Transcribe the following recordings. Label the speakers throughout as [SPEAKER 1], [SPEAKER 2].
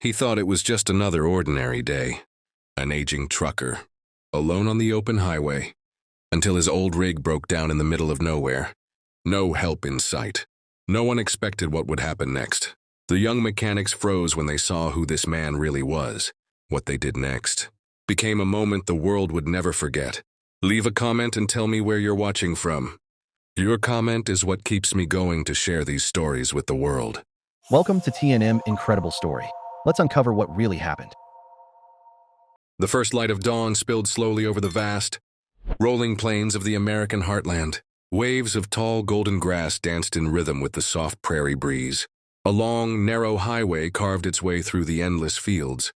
[SPEAKER 1] He thought it was just another ordinary day. An aging trucker, alone on the open highway, until his old rig broke down in the middle of nowhere. No help in sight. No one expected what would happen next. The young mechanics froze when they saw who this man really was. What they did next became a moment the world would never forget. Leave a comment and tell me where you're watching from. Your comment is what keeps me going to share these stories with the world.
[SPEAKER 2] Welcome to TNM Incredible Story. Let's uncover what really happened.
[SPEAKER 1] The first light of dawn spilled slowly over the vast, rolling plains of the American heartland. Waves of tall golden grass danced in rhythm with the soft prairie breeze. A long, narrow highway carved its way through the endless fields,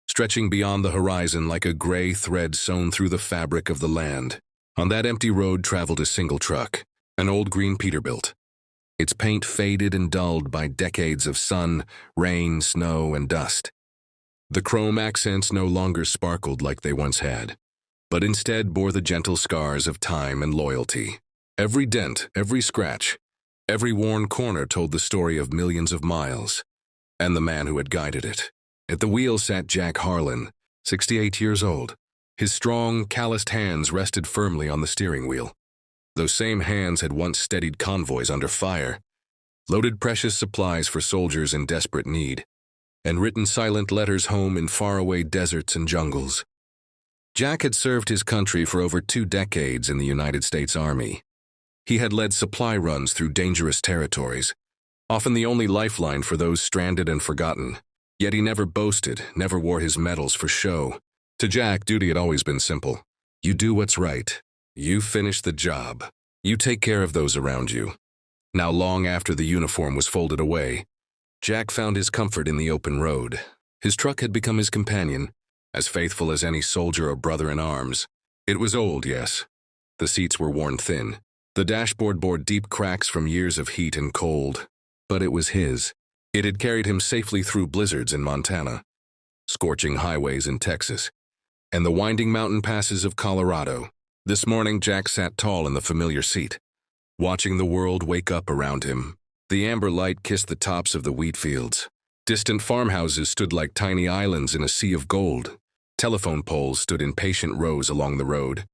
[SPEAKER 1] stretching beyond the horizon like a gray thread sewn through the fabric of the land. On that empty road traveled a single truck, an old green Peterbilt. Its paint faded and dulled by decades of sun, rain, snow, and dust. The chrome accents no longer sparkled like they once had, but instead bore the gentle scars of time and loyalty. Every dent, every scratch, every worn corner told the story of millions of miles, and the man who had guided it. At the wheel sat Jack Harlan, 68 years old. His strong, calloused hands rested firmly on the steering wheel. Those same hands had once steadied convoys under fire, loaded precious supplies for soldiers in desperate need, and written silent letters home in faraway deserts and jungles. Jack had served his country for over 2 decades in the United States Army. He had led supply runs through dangerous territories, often the only lifeline for those stranded and forgotten. Yet he never boasted, never wore his medals for show. To Jack, duty had always been simple. You do what's right. You finish the job. You take care of those around you. Now, long after the uniform was folded away, Jack found his comfort in the open road. His truck had become his companion, as faithful as any soldier or brother in arms. It was old, yes. The seats were worn thin. The dashboard bore deep cracks from years of heat and cold. But it was his. It had carried him safely through blizzards in Montana, scorching highways in Texas, and the winding mountain passes of Colorado. This morning, Jack sat tall in the familiar seat, watching the world wake up around him. The amber light kissed the tops of the wheat fields. Distant farmhouses stood like tiny islands in a sea of gold. Telephone poles stood in patient rows along the road,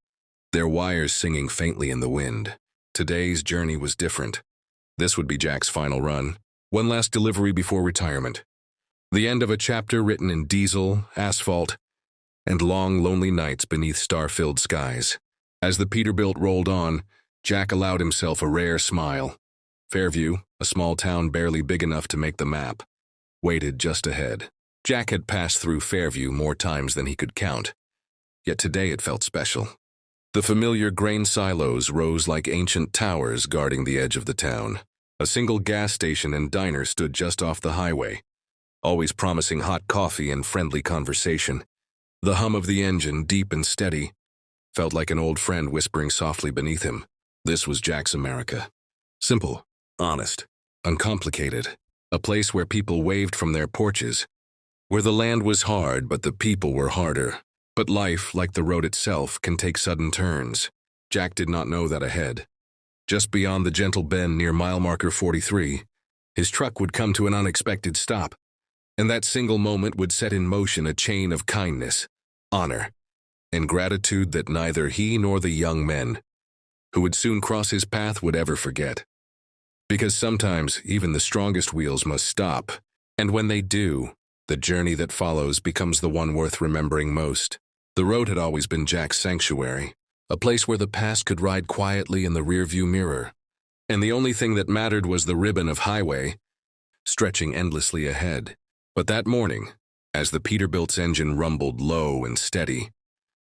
[SPEAKER 1] their wires singing faintly in the wind. Today's journey was different. This would be Jack's final run. One last delivery before retirement. The end of a chapter written in diesel, asphalt, and long, lonely nights beneath star-filled skies. As the Peterbilt rolled on, Jack allowed himself a rare smile. Fairview, a small town barely big enough to make the map, waited just ahead. Jack had passed through Fairview more times than he could count, yet today it felt special. The familiar grain silos rose like ancient towers guarding the edge of the town. A single gas station and diner stood just off the highway, always promising hot coffee and friendly conversation. The hum of the engine, deep and steady, felt like an old friend whispering softly beneath him. This was Jack's America. Simple, honest, uncomplicated. A place where people waved from their porches, where the land was hard but the people were harder. But life, like the road itself, can take sudden turns. Jack did not know that ahead. Just beyond the gentle bend near mile marker 43, his truck would come to an unexpected stop, and that single moment would set in motion a chain of kindness, honor, and gratitude that neither he nor the young men who would soon cross his path would ever forget. Because sometimes even the strongest wheels must stop, and when they do, the journey that follows becomes the one worth remembering most. The road had always been Jack's sanctuary, a place where the past could ride quietly in the rearview mirror, and the only thing that mattered was the ribbon of highway, stretching endlessly ahead. But that morning, as the Peterbilt's engine rumbled low and steady,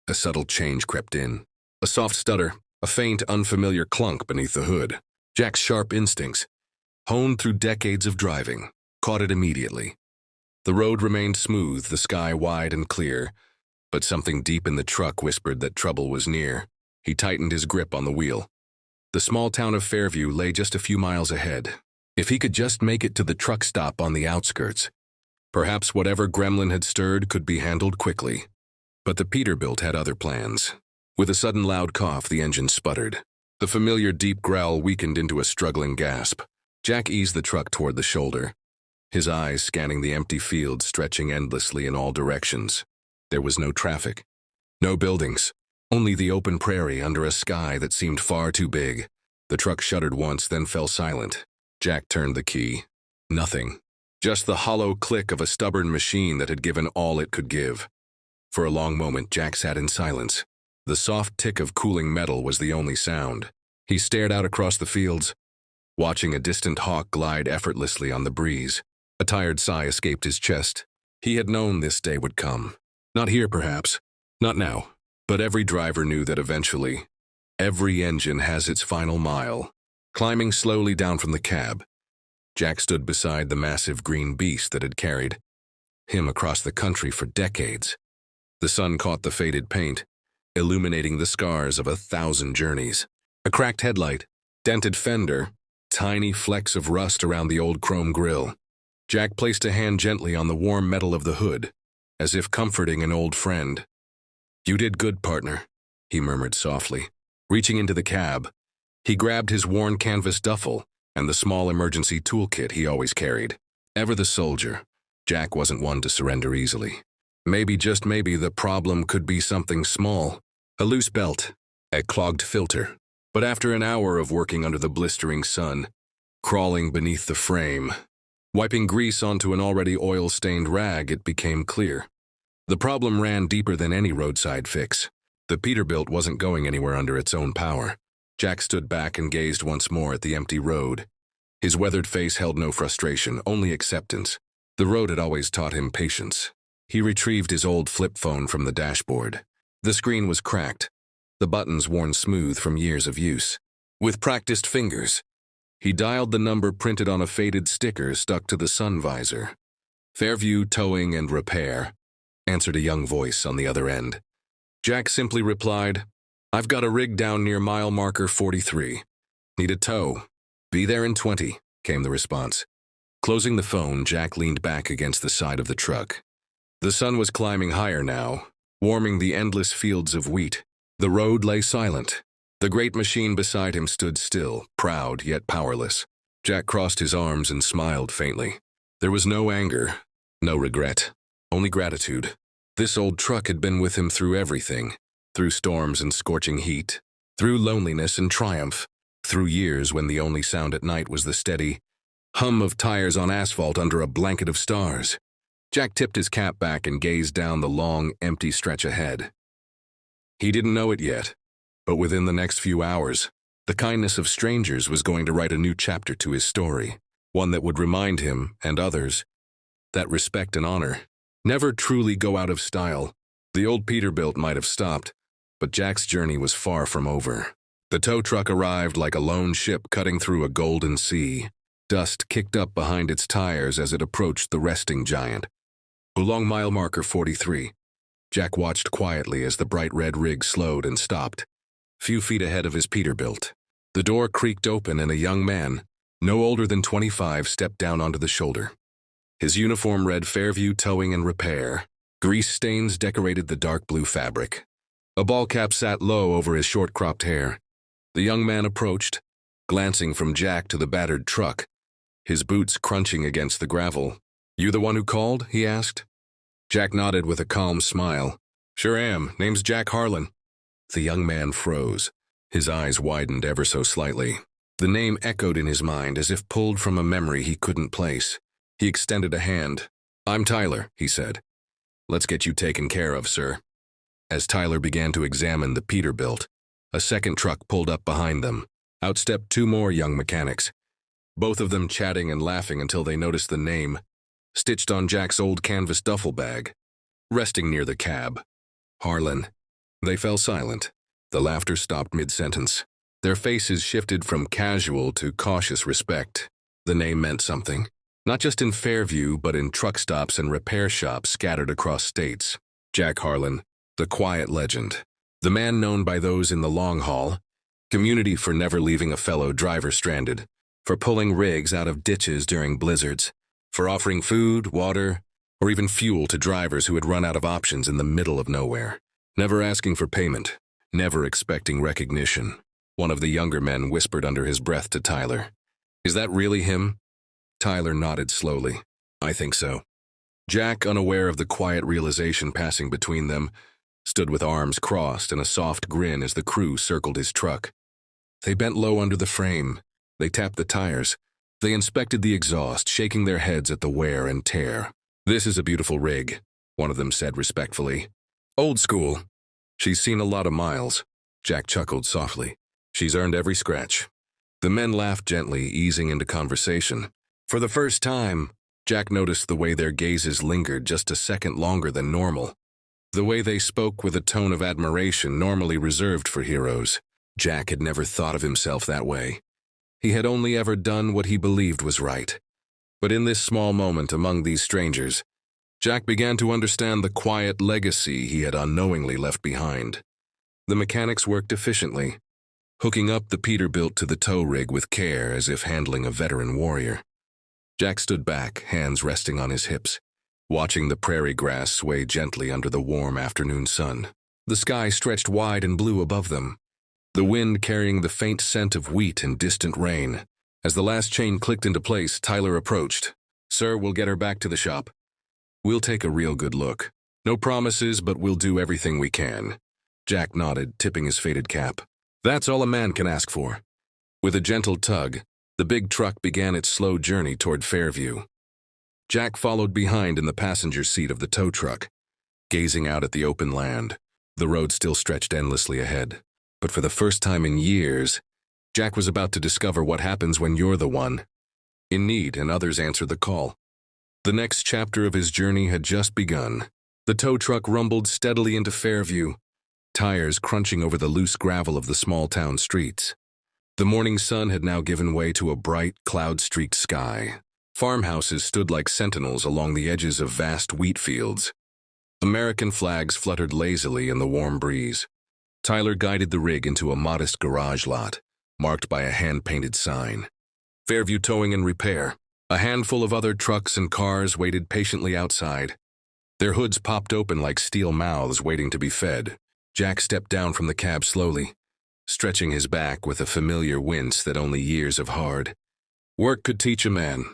[SPEAKER 1] a subtle change crept in. A soft stutter, a faint, unfamiliar clunk beneath the hood. Jack's sharp instincts, honed through decades of driving, caught it immediately. The road remained smooth, the sky wide and clear, but something deep in the truck whispered that trouble was near. He tightened his grip on the wheel. The small town of Fairview lay just a few miles ahead. If he could just make it to the truck stop on the outskirts, perhaps whatever gremlin had stirred could be handled quickly. But the Peterbilt had other plans. With a sudden loud cough, the engine sputtered. The familiar deep growl weakened into a struggling gasp. Jack eased the truck toward the shoulder, his eyes scanning the empty fields stretching endlessly in all directions. There was no traffic, no buildings, only the open prairie under a sky that seemed far too big. The truck shuddered once, then fell silent. Jack turned the key. Nothing. Just the hollow click of a stubborn machine that had given all it could give. For a long moment, Jack sat in silence. The soft tick of cooling metal was the only sound. He stared out across the fields, watching a distant hawk glide effortlessly on the breeze. A tired sigh escaped his chest. He had known this day would come. Not here, perhaps. Not now. But every driver knew that eventually, every engine has its final mile. Climbing slowly down from the cab, Jack stood beside the massive green beast that had carried him across the country for decades. The sun caught the faded paint, illuminating the scars of 1,000 journeys. A cracked headlight, dented fender, tiny flecks of rust around the old chrome grille. Jack placed a hand gently on the warm metal of the hood, as if comforting an old friend. "You did good, partner," he murmured softly. Reaching into the cab, he grabbed his worn canvas duffel and the small emergency toolkit he always carried. Ever the soldier, Jack wasn't one to surrender easily. Maybe, just maybe, the problem could be something small. A loose belt, a clogged filter. But after an hour of working under the blistering sun, crawling beneath the frame, wiping grease onto an already oil-stained rag, it became clear. The problem ran deeper than any roadside fix. The Peterbilt wasn't going anywhere under its own power. Jack stood back and gazed once more at the empty road. His weathered face held no frustration, only acceptance. The road had always taught him patience. He retrieved his old flip phone from the dashboard. The screen was cracked, the buttons worn smooth from years of use. With practiced fingers, he dialed the number printed on a faded sticker stuck to the sun visor. "Fairview Towing and Repair," answered a young voice on the other end. Jack simply replied, "I've got a rig down near mile marker 43. Need a tow. Be there in 20, came the response. Closing the phone, Jack leaned back against the side of the truck. The sun was climbing higher now, warming the endless fields of wheat. The road lay silent. The great machine beside him stood still, proud yet powerless. Jack crossed his arms and smiled faintly. There was no anger, no regret, only gratitude. This old truck had been with him through everything, through storms and scorching heat, through loneliness and triumph, through years when the only sound at night was the steady hum of tires on asphalt under a blanket of stars. Jack tipped his cap back and gazed down the long, empty stretch ahead. He didn't know it yet, but within the next few hours, the kindness of strangers was going to write a new chapter to his story, one that would remind him, and others, that respect and honor never truly go out of style. The old Peterbilt might have stopped, but Jack's journey was far from over. The tow truck arrived like a lone ship cutting through a golden sea. Dust kicked up behind its tires as it approached the resting giant. Along mile marker 43, Jack watched quietly as the bright red rig slowed and stopped, few feet ahead of his Peterbilt. The door creaked open and a young man, no older than 25, stepped down onto the shoulder. His uniform read Fairview Towing and Repair. Grease stains decorated the dark blue fabric. A ball cap sat low over his short-cropped hair. The young man approached, glancing from Jack to the battered truck, his boots crunching against the gravel. "You the one who called?" he asked. Jack nodded with a calm smile. "Sure am. Name's Jack Harlan." The young man froze. His eyes widened ever so slightly. The name echoed in his mind as if pulled from a memory he couldn't place. He extended a hand. "I'm Tyler," he said. "Let's get you taken care of, sir." As Tyler began to examine the Peterbilt, a second truck pulled up behind them. Out stepped two more young mechanics, both of them chatting and laughing until they noticed the name, stitched on Jack's old canvas duffel bag, resting near the cab. Harlan. They fell silent. The laughter stopped mid-sentence. Their faces shifted from casual to cautious respect. The name meant something. Not just in Fairview, but in truck stops and repair shops scattered across states. Jack Harlan, the quiet legend, the man known by those in the long haul, community for never leaving a fellow driver stranded, for pulling rigs out of ditches during blizzards, for offering food, water, or even fuel to drivers who had run out of options in the middle of nowhere. Never asking for payment, never expecting recognition. One of the younger men whispered under his breath to Tyler, "Is that really him?" Tyler nodded slowly. I think so. Jack, unaware of the quiet realization passing between them, stood with arms crossed and a soft grin as the crew circled his truck. They bent low under the frame. They tapped the tires. They inspected the exhaust, shaking their heads at the wear and tear. "This is a beautiful rig," one of them said respectfully. "Old school. She's seen a lot of miles." Jack chuckled softly. "She's earned every scratch." The men laughed gently, easing into conversation. For the first time, Jack noticed the way their gazes lingered just a second longer than normal. The way they spoke with a tone of admiration normally reserved for heroes. Jack had never thought of himself that way. He had only ever done what he believed was right. But in this small moment among these strangers, Jack began to understand the quiet legacy he had unknowingly left behind. The mechanics worked efficiently, hooking up the Peterbilt to the tow rig with care as if handling a veteran warrior. Jack stood back, hands resting on his hips, watching the prairie grass sway gently under the warm afternoon sun. The sky stretched wide and blue above them, the wind carrying the faint scent of wheat and distant rain. As the last chain clicked into place, Tyler approached. "Sir, we'll get her back to the shop. We'll take a real good look. No promises, but we'll do everything we can." Jack nodded, tipping his faded cap. "That's all a man can ask for." With a gentle tug, the big truck began its slow journey toward Fairview. Jack followed behind in the passenger seat of the tow truck, gazing out at the open land. The road still stretched endlessly ahead. But for the first time in years, Jack was about to discover what happens when you're the one in need and others answer the call. The next chapter of his journey had just begun. The tow truck rumbled steadily into Fairview, tires crunching over the loose gravel of the small-town streets. The morning sun had now given way to a bright, cloud-streaked sky. Farmhouses stood like sentinels along the edges of vast wheat fields. American flags fluttered lazily in the warm breeze. Tyler guided the rig into a modest garage lot, marked by a hand-painted sign. "Fairview Towing and Repair." A handful of other trucks and cars waited patiently outside. Their hoods popped open like steel mouths waiting to be fed. Jack stepped down from the cab slowly, stretching his back with a familiar wince that only years of hard work could teach a man.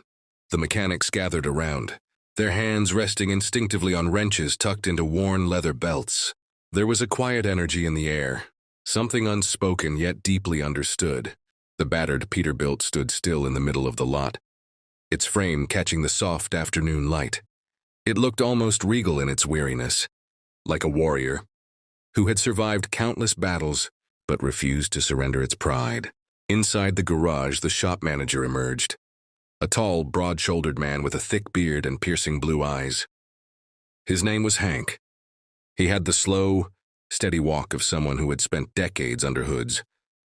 [SPEAKER 1] The mechanics gathered around, their hands resting instinctively on wrenches tucked into worn leather belts. There was a quiet energy in the air, something unspoken yet deeply understood. The battered Peterbilt stood still in the middle of the lot, its frame catching the soft afternoon light. It looked almost regal in its weariness, like a warrior who had survived countless battles but refused to surrender its pride. Inside the garage, the shop manager emerged, a tall, broad-shouldered man with a thick beard and piercing blue eyes. His name was Hank. He had the slow, steady walk of someone who had spent decades under hoods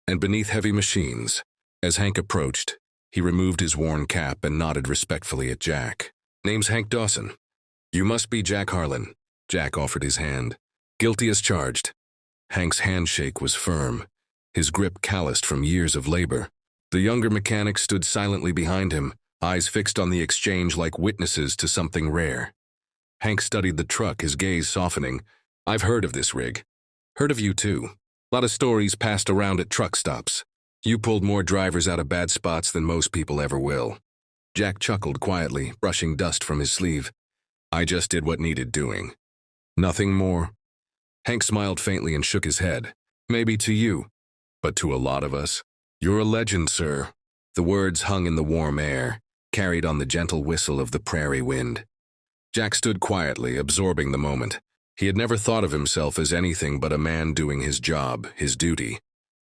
[SPEAKER 1] and beneath heavy machines. As Hank approached, he removed his worn cap and nodded respectfully at Jack. "Name's Hank Dawson. You must be Jack Harlan." Jack offered his hand. "Guilty as charged." Hank's handshake was firm, his grip calloused from years of labor. The younger mechanic stood silently behind him, eyes fixed on the exchange like witnesses to something rare. Hank studied the truck, his gaze softening. "I've heard of this rig. Heard of you too. Lot of stories passed around at truck stops. You pulled more drivers out of bad spots than most people ever will." Jack chuckled quietly, brushing dust from his sleeve. "I just did what needed doing. Nothing more." Hank smiled faintly and shook his head. "Maybe to you, but to a lot of us, you're a legend, sir." The words hung in the warm air, carried on the gentle whistle of the prairie wind. Jack stood quietly, absorbing the moment. He had never thought of himself as anything but a man doing his job, his duty.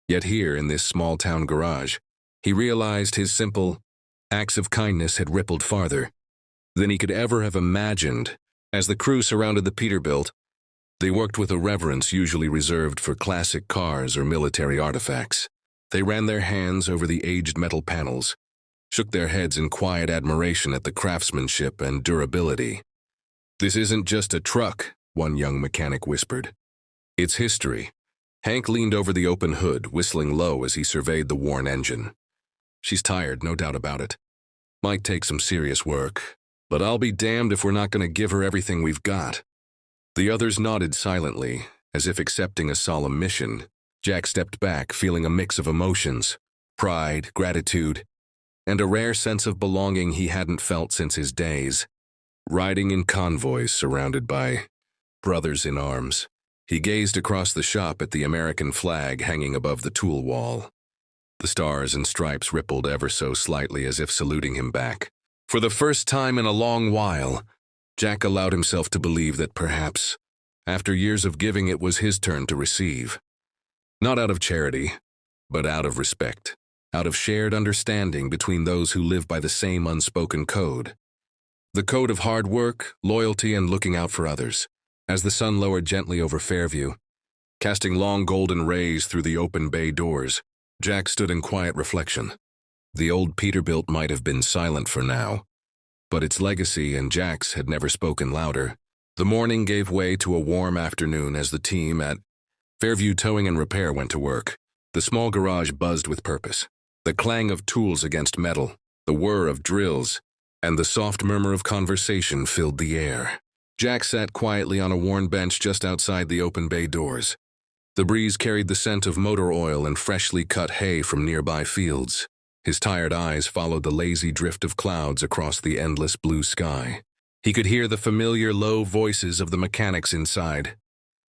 [SPEAKER 1] Yet here, in this small-town garage, he realized his simple acts of kindness had rippled farther than he could ever have imagined. As the crew surrounded the Peterbilt, they worked with a reverence usually reserved for classic cars or military artifacts. They ran their hands over the aged metal panels, shook their heads in quiet admiration at the craftsmanship and durability. "This isn't just a truck," one young mechanic whispered. "It's history." Hank leaned over the open hood, whistling low as he surveyed the worn engine. "She's tired, no doubt about it. Might take some serious work, but I'll be damned if we're not going to give her everything we've got." The others nodded silently, as if accepting a solemn mission. Jack stepped back, feeling a mix of emotions: pride, gratitude, and a rare sense of belonging he hadn't felt since his days. Riding in convoys surrounded by brothers in arms, he gazed across the shop at the American flag hanging above the tool wall. The stars and stripes rippled ever so slightly as if saluting him back. For the first time in a long while, Jack allowed himself to believe that perhaps, after years of giving, it was his turn to receive. Not out of charity, but out of respect, out of shared understanding between those who live by the same unspoken code. The code of hard work, loyalty, and looking out for others. As the sun lowered gently over Fairview, casting long golden rays through the open bay doors, Jack stood in quiet reflection. The old Peterbilt might have been silent for now, but its legacy and Jack's had never spoken louder. The morning gave way to a warm afternoon as the team at Fairview Towing and Repair went to work. The small garage buzzed with purpose. The clang of tools against metal, the whir of drills, and the soft murmur of conversation filled the air. Jack sat quietly on a worn bench just outside the open bay doors. The breeze carried the scent of motor oil and freshly cut hay from nearby fields. His tired eyes followed the lazy drift of clouds across the endless blue sky. He could hear the familiar low voices of the mechanics inside,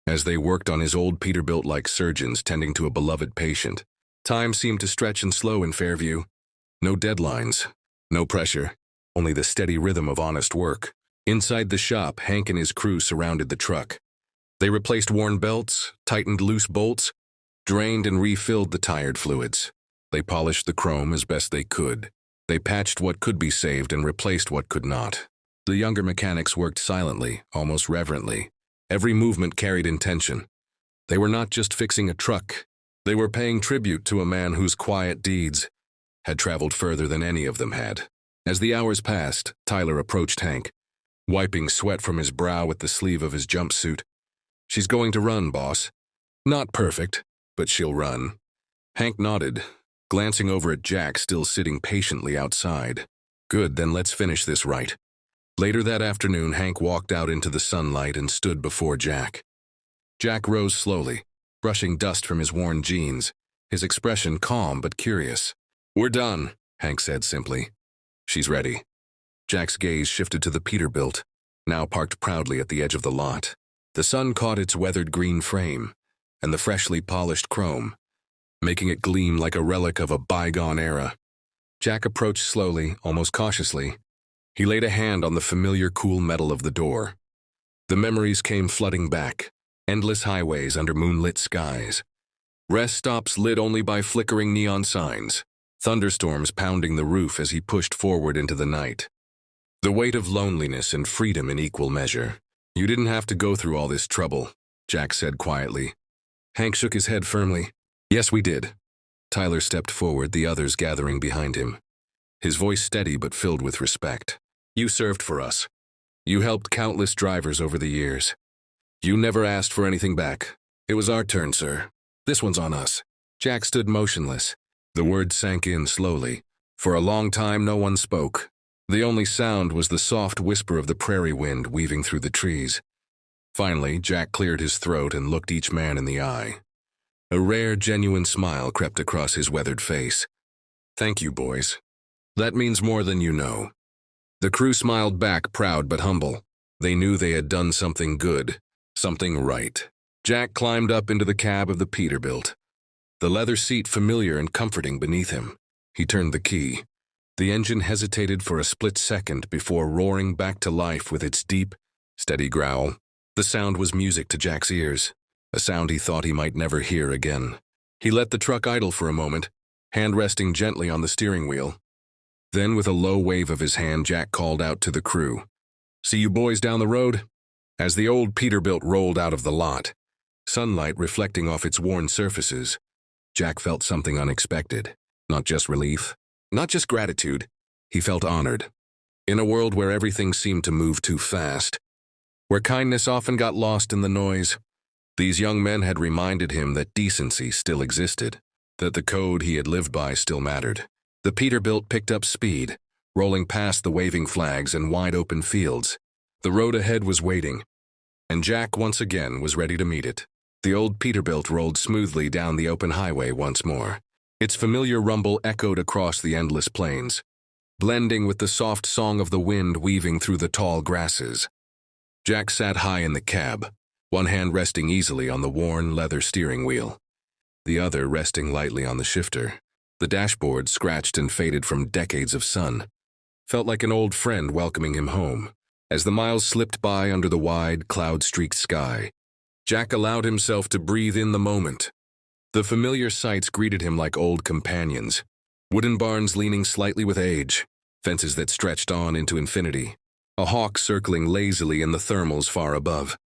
[SPEAKER 1] as they worked on his old Peterbilt like surgeons tending to a beloved patient. Time seemed to stretch and slow in Fairview. No deadlines, no pressure, only the steady rhythm of honest work. Inside the shop, Hank and his crew surrounded the truck. They replaced worn belts, tightened loose bolts, drained and refilled the tired fluids. They polished the chrome as best they could. They patched what could be saved and replaced what could not. The younger mechanics worked silently, almost reverently. Every movement carried intention. They were not just fixing a truck. They were paying tribute to a man whose quiet deeds had traveled further than any of them had. As the hours passed, Tyler approached Hank, wiping sweat from his brow with the sleeve of his jumpsuit. "She's going to run, boss. Not perfect, but she'll run." Hank nodded, glancing over at Jack still sitting patiently outside. "Good, then let's finish this right." Later that afternoon, Hank walked out into the sunlight and stood before Jack. Jack rose slowly, brushing dust from his worn jeans, his expression calm but curious. "We're done," Hank said simply. "She's ready." Jack's gaze shifted to the Peterbilt, now parked proudly at the edge of the lot. The sun caught its weathered green frame and the freshly polished chrome, making it gleam like a relic of a bygone era. Jack approached slowly, almost cautiously. He laid a hand on the familiar cool metal of the door. The memories came flooding back, endless highways under moonlit skies, rest stops lit only by flickering neon signs, thunderstorms pounding the roof as he pushed forward into the night. The weight of loneliness and freedom in equal measure. "You didn't have to go through all this trouble," Jack said quietly. Hank shook his head firmly. "Yes, we did." Tyler stepped forward, the others gathering behind him, his voice steady but filled with respect. "You served for us. You helped countless drivers over the years. You never asked for anything back. It was our turn, sir. This one's on us." Jack stood motionless. The words sank in slowly. For a long time, no one spoke. The only sound was the soft whisper of the prairie wind weaving through the trees. Finally, Jack cleared his throat and looked each man in the eye. A rare, genuine smile crept across his weathered face. "Thank you, boys. That means more than you know." The crew smiled back, proud but humble. They knew they had done something good, something right. Jack climbed up into the cab of the Peterbilt, the leather seat familiar and comforting beneath him. He turned the key. The engine hesitated for a split second before roaring back to life with its deep, steady growl. The sound was music to Jack's ears, a sound he thought he might never hear again. He let the truck idle for a moment, hand resting gently on the steering wheel. Then, with a low wave of his hand, Jack called out to the crew, "See you boys down the road?" As the old Peterbilt rolled out of the lot, sunlight reflecting off its worn surfaces, Jack felt something unexpected. Not just relief, not just gratitude. He felt honored. In a world where everything seemed to move too fast, where kindness often got lost in the noise, these young men had reminded him that decency still existed, that the code he had lived by still mattered. The Peterbilt picked up speed, rolling past the waving flags and wide-open fields. The road ahead was waiting, and Jack once again was ready to meet it. The old Peterbilt rolled smoothly down the open highway once more. Its familiar rumble echoed across the endless plains, blending with the soft song of the wind weaving through the tall grasses. Jack sat high in the cab, one hand resting easily on the worn leather steering wheel, the other resting lightly on the shifter. The dashboard, scratched and faded from decades of sun, felt like an old friend welcoming him home. As the miles slipped by under the wide, cloud-streaked sky, Jack allowed himself to breathe in the moment. The familiar sights greeted him like old companions. Wooden barns leaning slightly with age, fences that stretched on into infinity, a hawk circling lazily in the thermals far above.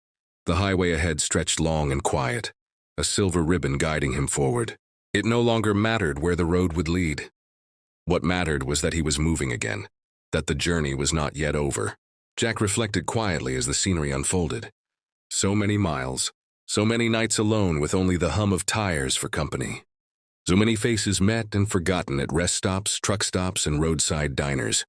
[SPEAKER 1] The highway ahead stretched long and quiet, a silver ribbon guiding him forward. It no longer mattered where the road would lead. What mattered was that he was moving again, that the journey was not yet over. Jack reflected quietly as the scenery unfolded. So many miles, so many nights alone with only the hum of tires for company. So many faces met and forgotten at rest stops, truck stops, and roadside diners.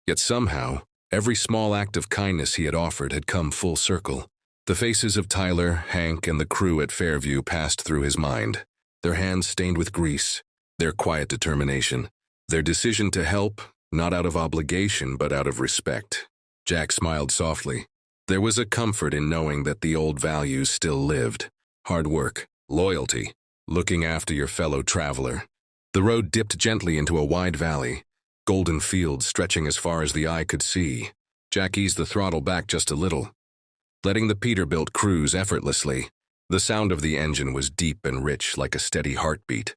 [SPEAKER 1] Yet somehow, every small act of kindness he had offered had come full circle. The faces of Tyler, Hank, and the crew at Fairview passed through his mind, their hands stained with grease, their quiet determination, their decision to help, not out of obligation but out of respect. Jack smiled softly. There was a comfort in knowing that the old values still lived. Hard work, loyalty, looking after your fellow traveler. The road dipped gently into a wide valley, golden fields stretching as far as the eye could see. Jack eased the throttle back just a little, letting the Peterbilt cruise effortlessly. The sound of the engine was deep and rich, like a steady heartbeat.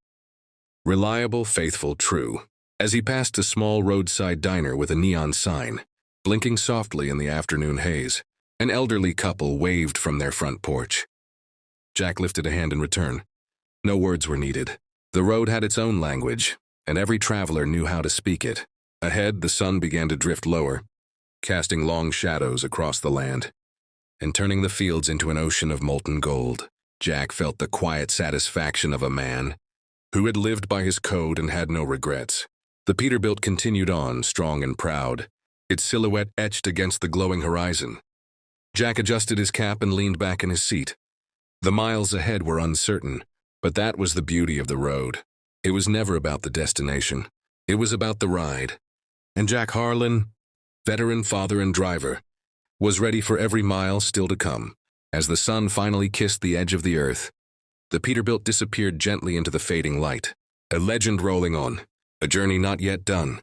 [SPEAKER 1] Reliable, faithful, true. As he passed a small roadside diner with a neon sign, blinking softly in the afternoon haze, an elderly couple waved from their front porch. Jack lifted a hand in return. No words were needed. The road had its own language, and every traveler knew how to speak it. Ahead, the sun began to drift lower, casting long shadows across the land, and turning the fields into an ocean of molten gold. Jack felt the quiet satisfaction of a man who had lived by his code and had no regrets. The Peterbilt continued on, strong and proud, its silhouette etched against the glowing horizon. Jack adjusted his cap and leaned back in his seat. The miles ahead were uncertain, but that was the beauty of the road. It was never about the destination. It was about the ride. And Jack Harlan, veteran father and driver, was ready for every mile still to come. As the sun finally kissed the edge of the earth, the Peterbilt disappeared gently into the fading light, a legend rolling on, a journey not yet done.